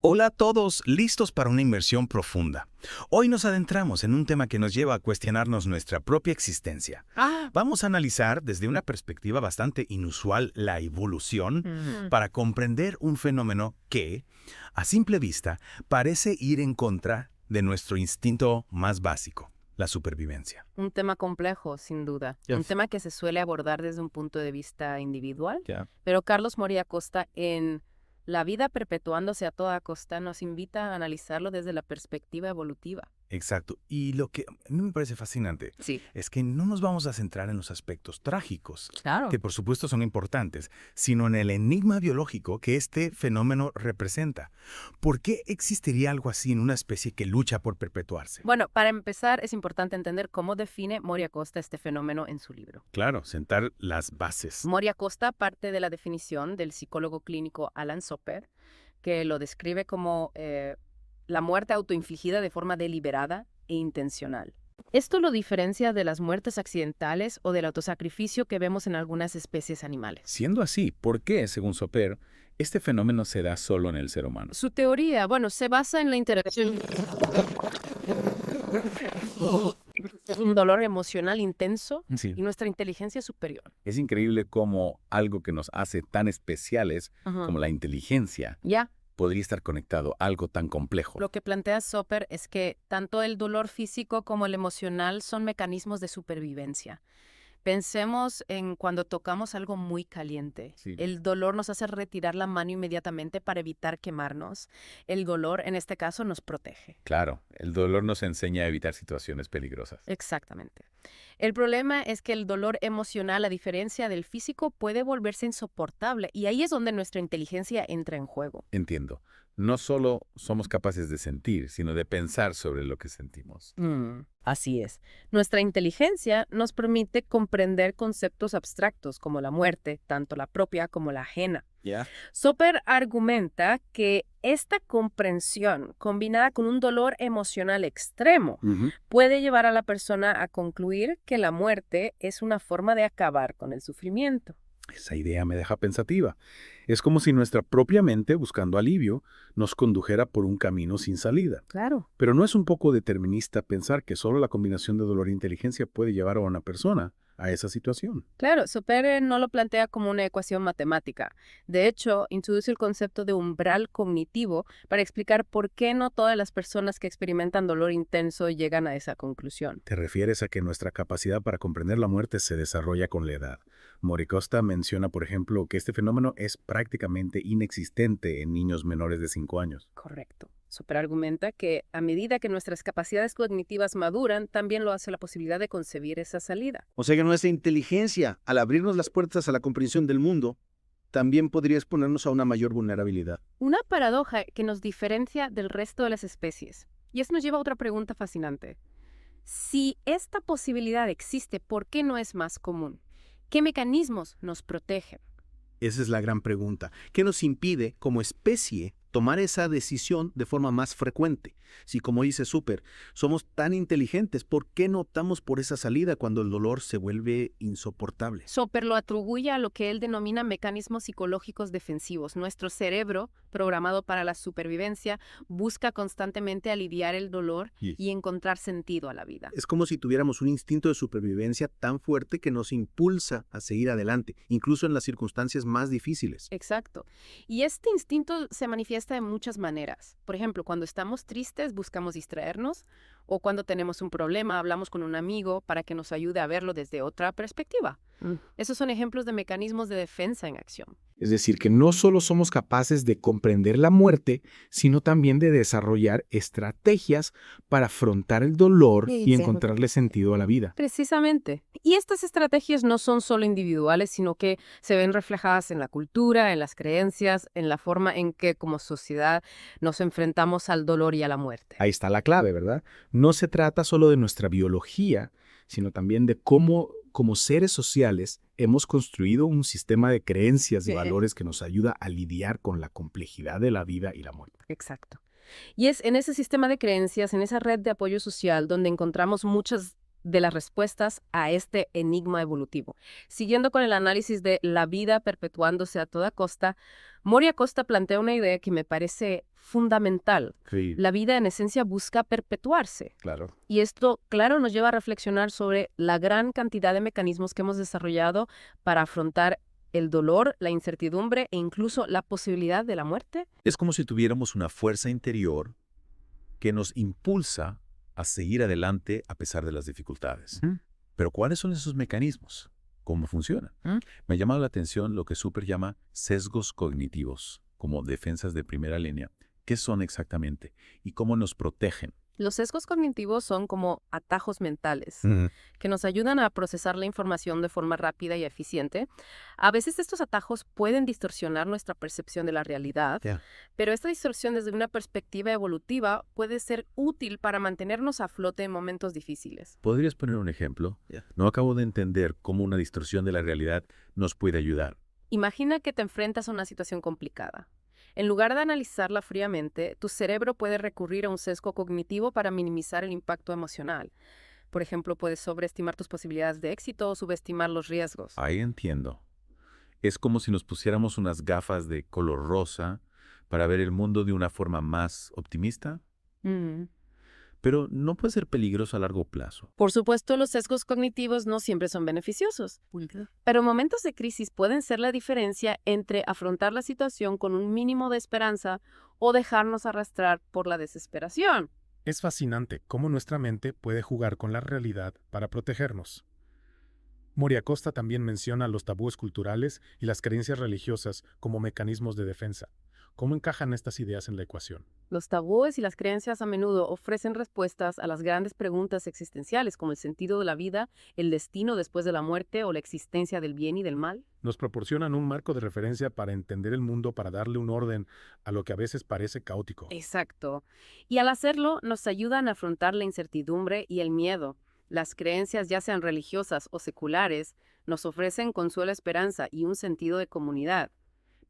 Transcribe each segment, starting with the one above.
Hola a todos, listos para una inmersión profunda. Hoy nos adentramos en un tema que nos lleva a cuestionarnos nuestra propia existencia. Vamos a analizar desde una perspectiva bastante inusual la evolución para comprender un fenómeno que, a simple vista, parece ir en contra de nuestro instinto más básico, la supervivencia. Un tema complejo, sin duda. Un tema que se suele abordar desde un punto de vista individual. Pero Carlos Moria Costa en La vida perpetuándose a toda costa nos invita a analizarlo desde la perspectiva evolutiva. Exacto. Y lo que a mí me parece fascinante Sí. es que no nos vamos a centrar en los aspectos trágicos, Claro. que por supuesto son importantes, sino en el enigma biológico que este fenómeno representa. ¿Por qué existiría algo así en una especie que lucha por perpetuarse? Bueno, para empezar, es importante entender cómo define Moria Costa este fenómeno en su libro. Claro, sentar las bases. Moria Costa parte de la definición del psicólogo clínico Alan Soper, que lo describe como la muerte autoinfligida de forma deliberada e intencional. Esto lo diferencia de las muertes accidentales o del autosacrificio que vemos en algunas especies animales. Siendo así, ¿por qué, según Soper, este fenómeno se da solo en el ser humano? Su teoría, se basa en la interacción. Un dolor emocional intenso Sí. y nuestra inteligencia superior. Es increíble cómo algo que nos hace tan especiales como la inteligencia Ya, podría estar conectado a algo tan complejo. lo que plantea Soper es que tanto el dolor físico como el emocional son mecanismos de supervivencia. Pensemos en cuando tocamos algo muy caliente. Sí. El dolor nos hace retirar la mano inmediatamente para evitar quemarnos. El dolor, en este caso, nos protege. Claro, el dolor nos enseña a evitar situaciones peligrosas. Exactamente. El problema es que el dolor emocional, a diferencia del físico, puede volverse insoportable y ahí es donde nuestra inteligencia entra en juego. Entiendo. No solo somos capaces de sentir, sino de pensar sobre lo que sentimos. Así es. Nuestra inteligencia nos permite comprender conceptos abstractos como la muerte, tanto la propia como la ajena. ¿Ya? Soper argumenta que esta comprensión, combinada con un dolor emocional extremo, puede llevar a la persona a concluir que la muerte es una forma de acabar con el sufrimiento. Esa idea me deja pensativa. Es como si nuestra propia mente, buscando alivio, nos condujera por un camino sin salida. Claro. Pero ¿no es un poco determinista pensar que solo la combinación de dolor e inteligencia puede llevar a una persona a esa situación? Claro, Soper no lo plantea como una ecuación matemática. De hecho, introduce el concepto de umbral cognitivo para explicar por qué no todas las personas que experimentan dolor intenso llegan a esa conclusión. ¿Te refieres a que nuestra capacidad para comprender la muerte se desarrolla con la edad? Moricosta menciona, por ejemplo, que este fenómeno es prácticamente inexistente en niños menores de 5 años. Correcto. Soper argumenta que a medida que nuestras capacidades cognitivas maduran, también lo hace la posibilidad de concebir esa salida. O sea que nuestra inteligencia, al abrirnos las puertas a la comprensión del mundo, también podría exponernos a una mayor vulnerabilidad. Una paradoja que nos diferencia del resto de las especies. Y eso nos lleva a otra pregunta fascinante. Si esta posibilidad existe, ¿por qué no es más común? ¿Qué mecanismos nos protegen? Esa es la gran pregunta. ¿Qué nos impide, como especie, tomar esa decisión de forma más frecuente? Si, como dice Super, somos tan inteligentes, ¿por qué no optamos por esa salida cuando el dolor se vuelve insoportable? Soper lo atribuye a lo que él denomina mecanismos psicológicos defensivos. Nuestro cerebro, programado para la supervivencia, busca constantemente aliviar el dolor y encontrar sentido a la vida. Es como si tuviéramos un instinto de supervivencia tan fuerte que nos impulsa a seguir adelante, incluso en las circunstancias más difíciles. Exacto. Y este instinto se manifiesta de muchas maneras. Por ejemplo, cuando estamos tristes, buscamos distraernos, o cuando tenemos un problema, hablamos con un amigo para que nos ayude a verlo desde otra perspectiva. Esos son ejemplos de mecanismos de defensa en acción. Es decir, que no solo somos capaces de comprender la muerte, sino también de desarrollar estrategias para afrontar el dolor y encontrarle sentido a la vida. Precisamente. Y estas estrategias no son solo individuales, sino que se ven reflejadas en la cultura, en las creencias, en la forma en que como sociedad nos enfrentamos al dolor y a la muerte. Ahí está la clave, ¿verdad? No se trata solo de nuestra biología, sino también de cómo, como seres sociales, hemos construido un sistema de creencias y valores que nos ayuda a lidiar con la complejidad de la vida y la muerte. Exacto. Y es en ese sistema de creencias, en esa red de apoyo social, donde encontramos muchas de las respuestas a este enigma evolutivo. Siguiendo con el análisis de la vida perpetuándose a toda costa, Mori Acosta plantea una idea que me parece fundamental. Sí, La vida en esencia busca perpetuarse. claro. Y esto, claro, nos lleva a reflexionar sobre la gran cantidad de mecanismos que hemos desarrollado para afrontar el dolor, la incertidumbre e incluso la posibilidad de la muerte. Es como si tuviéramos una fuerza interior que nos impulsa a seguir adelante a pesar de las dificultades. Ujú. Pero ¿cuáles son esos mecanismos? ¿Cómo funcionan? Me ha llamado la atención lo que Super llama sesgos cognitivos, como defensas de primera línea. ¿Qué son exactamente? ¿Y cómo nos protegen? Los sesgos cognitivos son como atajos mentales que nos ayudan a procesar la información de forma rápida y eficiente. A veces estos atajos pueden distorsionar nuestra percepción de la realidad, pero esta distorsión desde una perspectiva evolutiva puede ser útil para mantenernos a flote en momentos difíciles. ¿Podrías poner un ejemplo? No acabo de entender cómo una distorsión de la realidad nos puede ayudar. Imagina que te enfrentas a una situación complicada. En lugar de analizarla fríamente, tu cerebro puede recurrir a un sesgo cognitivo para minimizar el impacto emocional. Por ejemplo, puedes sobreestimar tus posibilidades de éxito o subestimar los riesgos. Ahí entiendo. Es como si nos pusiéramos unas gafas de color rosa para ver el mundo de una forma más optimista. Mm. Pero no puede ser peligroso a largo plazo. Por supuesto, los sesgos cognitivos no siempre son beneficiosos, pero momentos de crisis pueden ser la diferencia entre afrontar la situación con un mínimo de esperanza o dejarnos arrastrar por la desesperación. Es fascinante cómo nuestra mente puede jugar con la realidad para protegernos. Mori Acosta también menciona los tabúes culturales y las creencias religiosas como mecanismos de defensa. ¿Cómo encajan estas ideas en la ecuación? Los tabúes y las creencias a menudo ofrecen respuestas a las grandes preguntas existenciales como el sentido de la vida, el destino después de la muerte o la existencia del bien y del mal. Nos proporcionan un marco de referencia para entender el mundo, para darle un orden a lo que a veces parece caótico. Exacto. Y al hacerlo, nos ayudan a afrontar la incertidumbre y el miedo. Las creencias, ya sean religiosas o seculares, nos ofrecen consuelo, esperanza y un sentido de comunidad.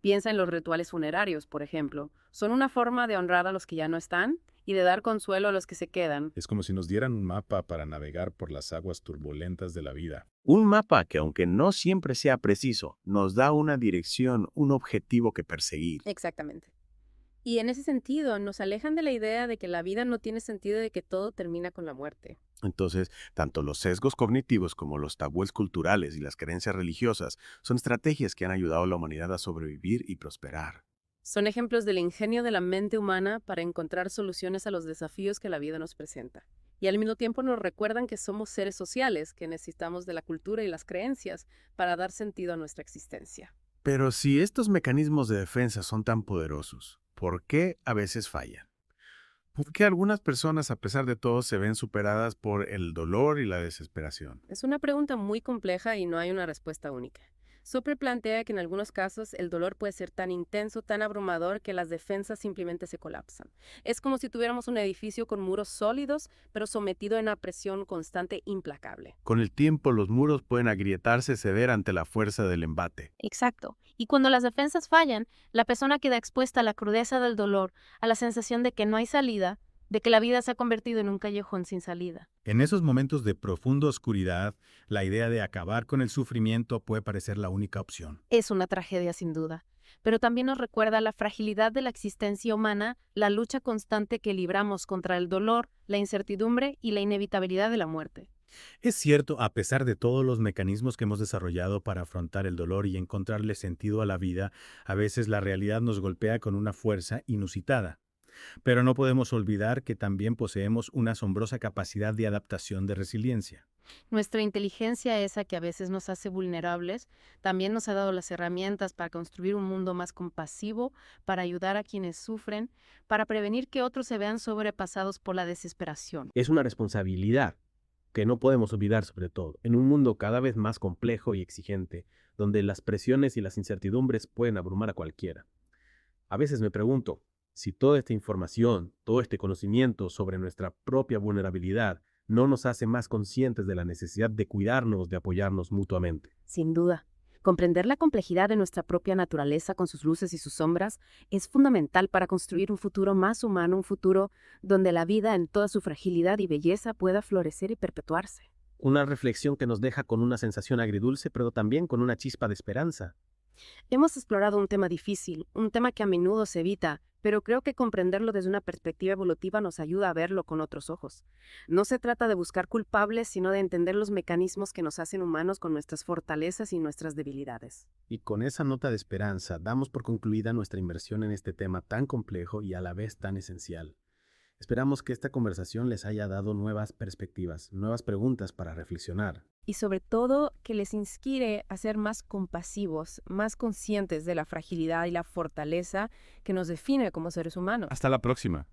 Piensa en los rituales funerarios, por ejemplo. Son una forma de honrar a los que ya no están y de dar consuelo a los que se quedan. Es como si nos dieran un mapa para navegar por las aguas turbulentas de la vida. Un mapa que, aunque no siempre sea preciso, nos da una dirección, un objetivo que perseguir. Exactamente. Y en ese sentido, nos alejan de la idea de que la vida no tiene sentido y de que todo termina con la muerte. Entonces, tanto los sesgos cognitivos como los tabúes culturales y las creencias religiosas son estrategias que han ayudado a la humanidad a sobrevivir y prosperar. Son ejemplos del ingenio de la mente humana para encontrar soluciones a los desafíos que la vida nos presenta. Y al mismo tiempo nos recuerdan que somos seres sociales, que necesitamos de la cultura y las creencias para dar sentido a nuestra existencia. Pero si estos mecanismos de defensa son tan poderosos, ¿por qué a veces fallan? ¿Por qué algunas personas, a pesar de todo, se ven superadas por el dolor y la desesperación? Es una pregunta muy compleja y no hay una respuesta única. Super plantea que en algunos casos el dolor puede ser tan intenso, tan abrumador, que las defensas simplemente se colapsan. Es como si tuviéramos un edificio con muros sólidos, pero sometido a una presión constante implacable. Con el tiempo, los muros pueden agrietarse, ceder ante la fuerza del embate. Exacto. Y cuando las defensas fallan, la persona queda expuesta a la crudeza del dolor, a la sensación de que no hay salida, de que la vida se ha convertido en un callejón sin salida. En esos momentos de profunda oscuridad, la idea de acabar con el sufrimiento puede parecer la única opción. Es una tragedia sin duda, pero también nos recuerda la fragilidad de la existencia humana, la lucha constante que libramos contra el dolor, la incertidumbre y la inevitabilidad de la muerte. Es cierto, a pesar de todos los mecanismos que hemos desarrollado para afrontar el dolor y encontrarle sentido a la vida, a veces la realidad nos golpea con una fuerza inusitada. Pero no podemos olvidar que también poseemos una asombrosa capacidad de adaptación, de resiliencia. Nuestra inteligencia, esa que a veces nos hace vulnerables, también nos ha dado las herramientas para construir un mundo más compasivo, para ayudar a quienes sufren, para prevenir que otros se vean sobrepasados por la desesperación. Es una responsabilidad que no podemos olvidar, sobre todo, en un mundo cada vez más complejo y exigente, donde las presiones y las incertidumbres pueden abrumar a cualquiera. A veces me pregunto, si toda esta información, todo este conocimiento sobre nuestra propia vulnerabilidad no nos hace más conscientes de la necesidad de cuidarnos, de apoyarnos mutuamente. Sin duda, comprender la complejidad de nuestra propia naturaleza con sus luces y sus sombras es fundamental para construir un futuro más humano, un futuro donde la vida en toda su fragilidad y belleza pueda florecer y perpetuarse. Una reflexión que nos deja con una sensación agridulce, pero también con una chispa de esperanza. Hemos explorado un tema difícil, un tema que a menudo se evita, pero creo que comprenderlo desde una perspectiva evolutiva nos ayuda a verlo con otros ojos. No se trata de buscar culpables, sino de entender los mecanismos que nos hacen humanos con nuestras fortalezas y nuestras debilidades. Y con esa nota de esperanza damos por concluida nuestra inmersión en este tema tan complejo y a la vez tan esencial. Esperamos que esta conversación les haya dado nuevas perspectivas, nuevas preguntas para reflexionar. Y sobre todo, que les inspire a ser más compasivos, más conscientes de la fragilidad y la fortaleza que nos define como seres humanos. Hasta la próxima.